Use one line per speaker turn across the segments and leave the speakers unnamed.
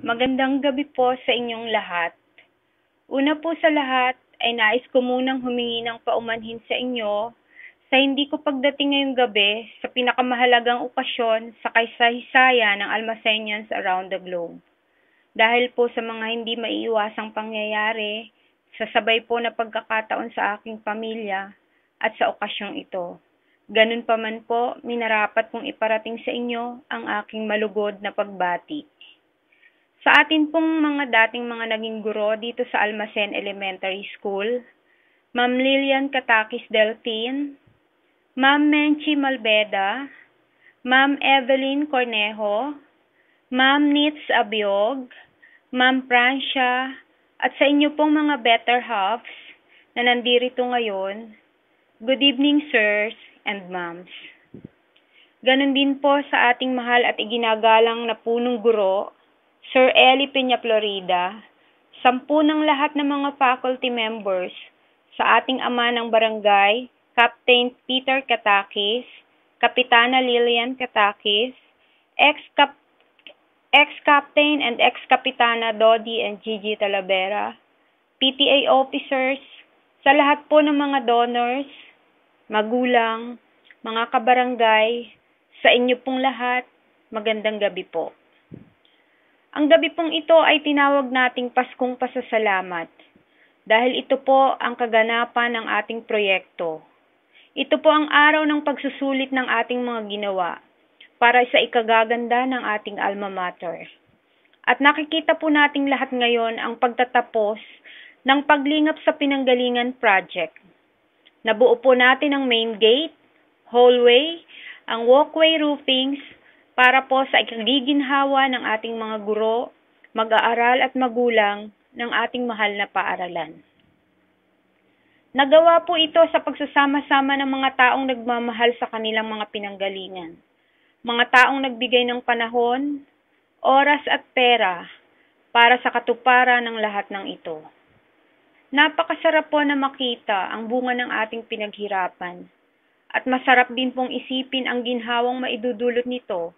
Magandang gabi po sa inyong lahat. Una po sa lahat ay nais ko munang humingi ng paumanhin sa inyo sa hindi ko pagdating ngayong gabi sa pinakamahalagang okasyon sa kasaysayan ng Almaceñans around the globe. Dahil po sa mga hindi maiiwasang pangyayari, sa sabay po na pagkakataon sa aking pamilya at sa okasyong ito. Ganun pa man po, minarapat kong iparating sa inyo ang aking malugod na pagbati. Sa atin pong mga dating mga naging guro dito sa Almacen Elementary School, Ma'am Lilian Katakis Delfin, Ma'am Menchi Malbeda, Ma'am Evelyn Cornejo, Ma'am Nitz Abiog, Ma'am Francia, at sa inyo pong mga better halves na nandirito ngayon, good evening sirs and ma'ams. Ganon din po sa ating mahal at iginagalang na punong guro, Sir Eli Peña Florida, 10 ng lahat ng mga faculty members, sa ating ama ng barangay, Captain Peter Katakis, Kapitana Lilian Katakis, ex-captain and ex-kapitana Dodi and Gigi Talavera, PTA officers, sa lahat po ng mga donors, magulang, mga kabarangay, sa inyo pong lahat, magandang gabi po. Ang gabi pong ito ay tinawag nating Paskong Pasasalamat dahil ito po ang kaganapan ng ating proyekto. Ito po ang araw ng pagsusulit ng ating mga ginawa para sa ikagaganda ng ating alma mater. At nakikita po nating lahat ngayon ang pagtatapos ng paglingap sa Pinanggalingan Project. Nabuo po natin ang main gate, hallway, ang walkway roofings, para po sa ikagiginhawa ng ating mga guro, mag-aaral at magulang ng ating mahal na paaralan. Nagawa po ito sa pagsasama-sama ng mga taong nagmamahal sa kanilang mga pinanggalingan. Mga taong nagbigay ng panahon, oras at pera para sa katuparan ng lahat ng ito. Napakasarap po na makita ang bunga ng ating pinaghirapan at masarap din pong isipin ang ginhawang maidudulot nito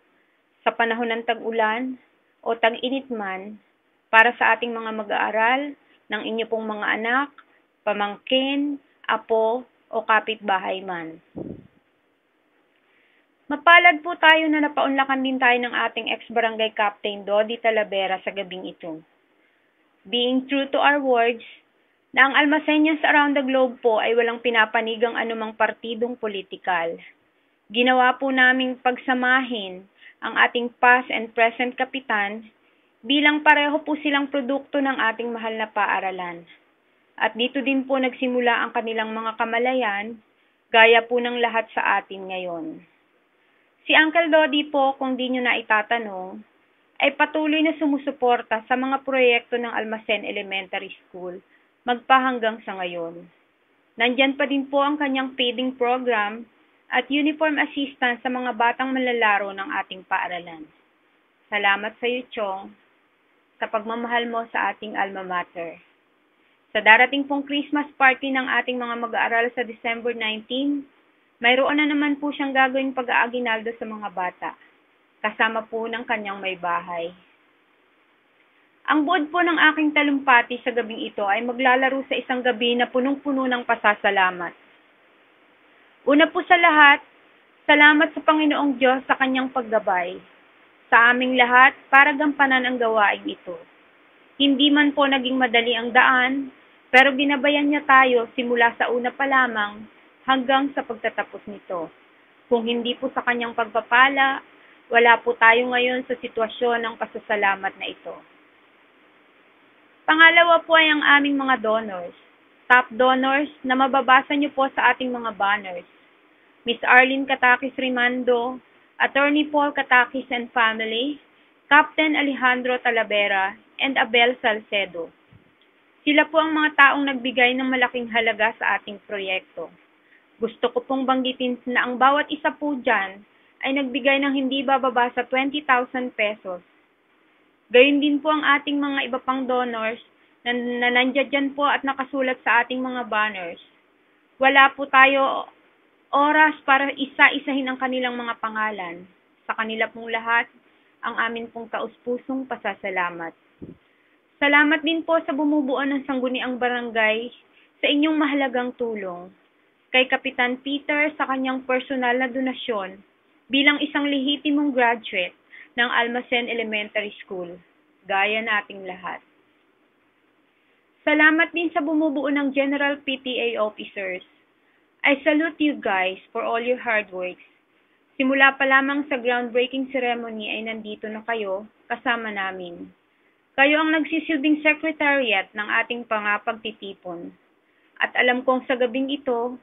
sa panahon ng tag-ulan o tag-init man para sa ating mga mag-aaral, ng inyo pong mga anak, pamangkin, apo o kapitbahay man. Mapalad po tayo na napaunlakan din tayo ng ating ex-barangay captain Dodi Talavera sa gabing ito. Being true to our words, na ang Almaceñans around the globe po ay walang pinapanigang anumang partidong politikal. Ginawa po naming pagsamahin ang ating past and present kapitan bilang pareho po silang produkto ng ating mahal na paaralan. At dito din po nagsimula ang kanilang mga kamalayan, gaya po ng lahat sa atin ngayon. Si Uncle Dodi po, kung di nyo na itatanong, ay patuloy na sumusuporta sa mga proyekto ng Almacen Elementary School magpahanggang sa ngayon. Nandyan pa din po ang kanyang feeding program at uniform assistance sa mga batang manlalaro ng ating paaralan. Salamat sa iyo, Chong, sa pagmamahal mo sa ating alma mater. Sa darating pong Christmas party ng ating mga mag-aaral sa December 19, mayroon na naman po siyang gagawing pag-aaginaldo sa mga bata, kasama po ng kanyang may bahay. Ang buod po ng aking talumpati sa gabing ito ay maglalaro sa isang gabi na punong-puno ng pasasalamat. Una po sa lahat, salamat sa Panginoong Diyos sa kanyang paggabay sa aming lahat para gampanan ang gawain ito. Hindi man po naging madali ang daan, pero ginabayan niya tayo simula sa una pa lamang hanggang sa pagtatapos nito. Kung hindi po sa kanyang pagpapala, wala po tayo ngayon sa sitwasyon ng pasasalamat na ito. Pangalawa po ay ang aming mga donors. Top donors na mababasa niyo po sa ating mga banners. Miss Arlene Katakis Rimando, Attorney Paul Katakis and Family, Captain Alejandro Talavera, and Abel Salcedo. Sila po ang mga taong nagbigay ng malaking halaga sa ating proyekto. Gusto ko pong banggitin na ang bawat isa po dyan ay nagbigay ng hindi bababa sa 20,000 pesos. Gayun din po ang ating mga iba pang donors na nandiyan dyan po at nakasulat sa ating mga banners. Wala po tayo oras para isa-isahin ang kanilang mga pangalan. Sa kanila pong lahat, ang amin pong taus-pusong pasasalamat. Salamat din po sa bumubuo ng sangguniang barangay sa inyong mahalagang tulong. Kay Kapitan Peter sa kanyang personal na donasyon bilang isang lehitimong graduate ng Almacen Elementary School, gaya nating lahat. Salamat din sa bumubuo ng General PTA officers. I salute you guys for all your hard works. Simula pa lamang sa groundbreaking ceremony ay nandito na kayo kasama namin. Kayo ang nagsisilbing secretariat ng ating pagtitipon. At alam kong sa gabing ito,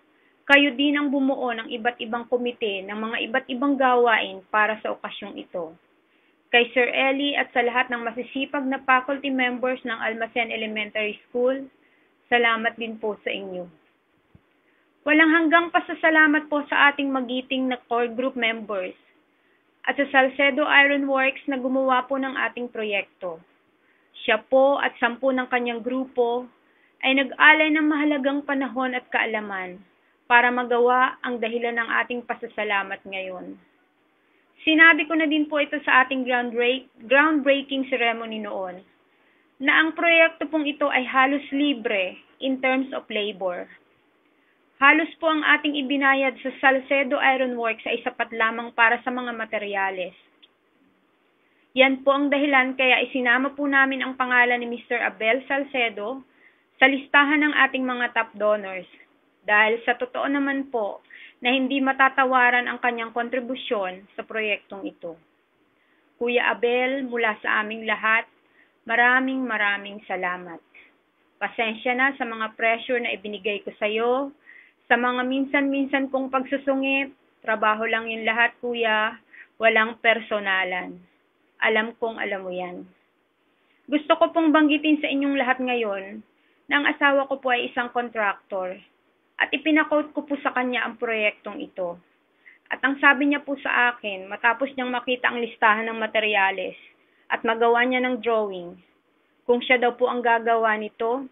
kayo din ang bumuo ng iba't ibang komite ng mga iba't ibang gawain para sa okasyong ito. Kay Sir Eli at sa lahat ng masisipag na faculty members ng Almacen Elementary School, salamat din po sa inyo. Walang hanggang pasasalamat po sa ating magiting na core group members at sa Salcedo Iron Works na gumawa po ng ating proyekto. Siya po at 10 ng kanyang grupo ay nag-alay ng mahalagang panahon at kaalaman para magawa ang dahilan ng ating pasasalamat ngayon. Sinabi ko na din po ito sa ating groundbreaking ceremony noon, na ang proyekto pong ito ay halos libre in terms of labor. Halos po ang ating ibinayad sa Salcedo Iron Works ay sapat lamang para sa mga materyales. Yan po ang dahilan kaya isinama po namin ang pangalan ni Mr. Abel Salcedo sa listahan ng ating mga top donors. Dahil sa totoo naman po na hindi matatawaran ang kanyang kontribusyon sa proyektong ito. Kuya Abel, mula sa aming lahat, maraming salamat. Pasensya na sa mga pressure na ibinigay ko sa iyo, sa mga minsan-minsan kong pagsusungit, trabaho lang yung lahat kuya, walang personalan. Alam kong alam mo yan. Gusto ko pong banggitin sa inyong lahat ngayon na ang asawa ko po ay isang contractor. At ipinakot ko po sa kanya ang proyektong ito. At ang sabi niya po sa akin, matapos niyang makita ang listahan ng materyales at magawa niya ng drawing, kung siya daw po ang gagawa nito,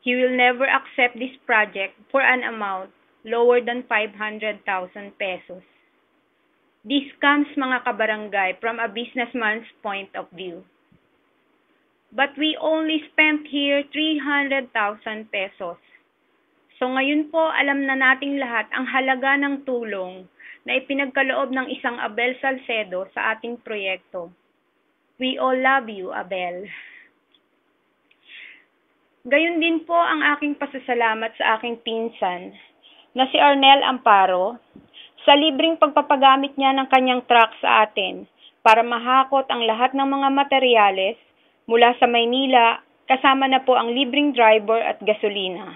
he will never accept this project for an amount lower than 500,000 pesos. This comes mga kabarangay from a businessman's point of view. But we only spent here 300,000 pesos. So ngayon po, alam na nating lahat ang halaga ng tulong na ipinagkaloob ng isang Abel Salcedo sa ating proyekto. We all love you, Abel. Gayon din po ang aking pasasalamat sa aking pinsan na si Arnel Amparo sa libreng pagpapagamit niya ng kanyang truck sa atin para mahakot ang lahat ng mga materyales mula sa Maynila kasama na po ang libreng driver at gasolina.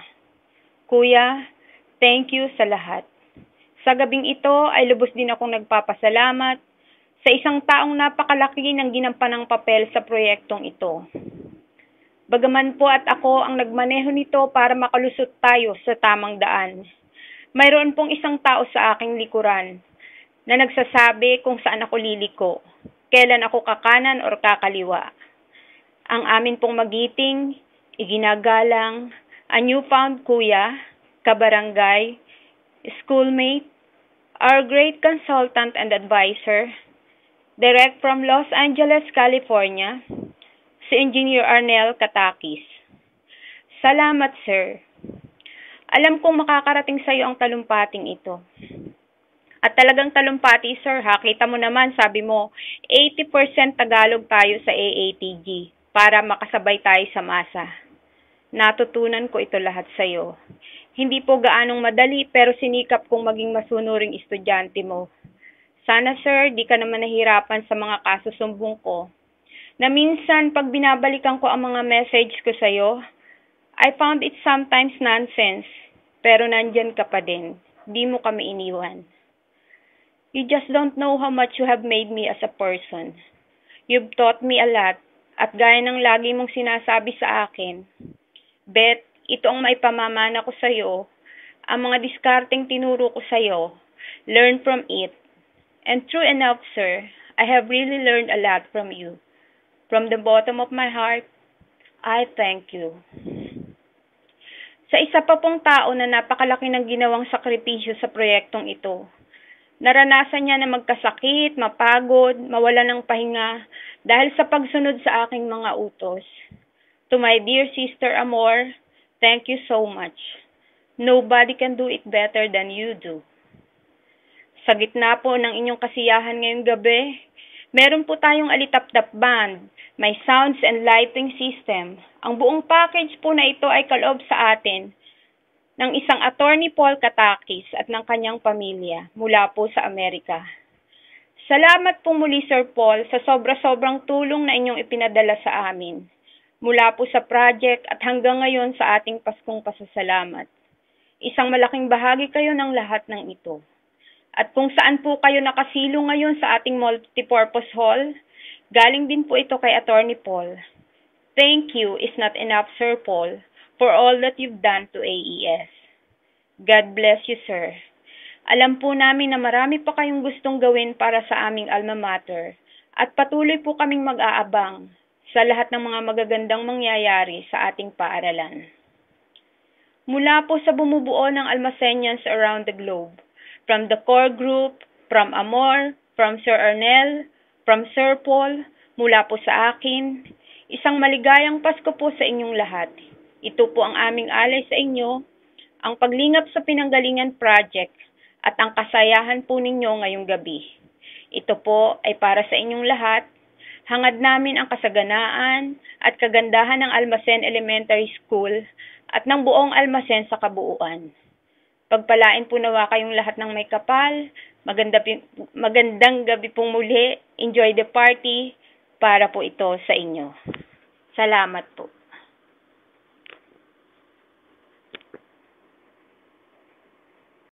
Kuya, thank you sa lahat. Sa gabing ito ay lubos din akong nagpapasalamat sa isang taong napakalaki ng ginampanang papel sa proyektong ito. Bagaman po at ako ang nagmaneho nito para makalusot tayo sa tamang daan. Mayroon pong isang tao sa aking likuran na nagsasabi kung saan ako liliko, kailan ako kakanan o kakaliwa. Ang amin pong magiting, iginagalang, a newfound kuya, kabarangay, schoolmate, our great consultant and advisor, direct from Los Angeles, California, si Engineer Arnel Katakis. Salamat, sir. Alam kong makakarating sa iyo ang talumpating ito. At talagang talumpati, sir, ha? Kita mo naman, sabi mo, 80% Tagalog tayo sa AATG para makasabay tayo sa masa. Natutunan ko ito lahat sa iyo. Hindi po gaanong madali pero sinikap kong maging masunuring estudyante mo. Sana sir, di ka naman nahirapan sa mga kasusumbong ko. Na minsan pag binabalikan ko ang mga message ko sa iyo, I found it sometimes nonsense. Pero nandyan ka pa din. Di mo kami iniwan. You just don't know how much you have made me as a person. You've taught me a lot at gaya ng lagi mong sinasabi sa akin, Bet, ito ang maipamamana ko sa iyo. Ang mga diskarteng tinuro ko sa iyo, learn from it. And true enough, sir, I have really learned a lot from you. From the bottom of my heart, I thank you. Sa isa pa pong tao na napakalaki ng ginawang sakripisyo sa proyektong ito, Naranasan niya na magkasakit, mapagod, mawala ng pahinga dahil sa pagsunod sa aking mga utos. To my dear Sister Amor, thank you so much. Nobody can do it better than you do. Sa gitna po ng inyong kasiyahan ngayong gabi, meron po tayong alitap-tap band, may sounds and lighting system. Ang buong package po na ito ay kaloob sa atin ng isang attorney Paul Katakis at ng kanyang pamilya mula po sa Amerika. Salamat po muli Sir Paul sa sobra-sobrang tulong na inyong ipinadala sa amin mula po sa project at hanggang ngayon sa ating Paskong Pasasalamat. Isang malaking bahagi kayo ng lahat ng ito. At kung saan po kayo nakasilo ngayon sa ating multipurpose hall, galing din po ito kay Attorney Paul. Thank you is not enough Sir Paul for all that you've done to AES. God bless you, sir. Alam po namin na marami pa kayong gustong gawin para sa aming alma mater at patuloy po kaming mag-aabang sa lahat ng mga magagandang mangyayari sa ating paaralan. Mula po sa bumubuo ng Almaceñans around the globe, from the core group, from Amor, from Sir Ernel, from Sir Paul, mula po sa akin, isang maligayang Pasko po sa inyong lahat. Ito po ang aming alay sa inyo, ang paglingap sa Pinanggalingan Project at ang kasayahan po ninyo ngayong gabi. Ito po ay para sa inyong lahat. Hangad namin ang kasaganaan at kagandahan ng Almacen Elementary School at ng buong Almacen sa kabuuan. Pagpalain po nawa kayong lahat ng may kapal. Magandang gabi pong muli. Enjoy the party. Para po ito sa inyo. Salamat po.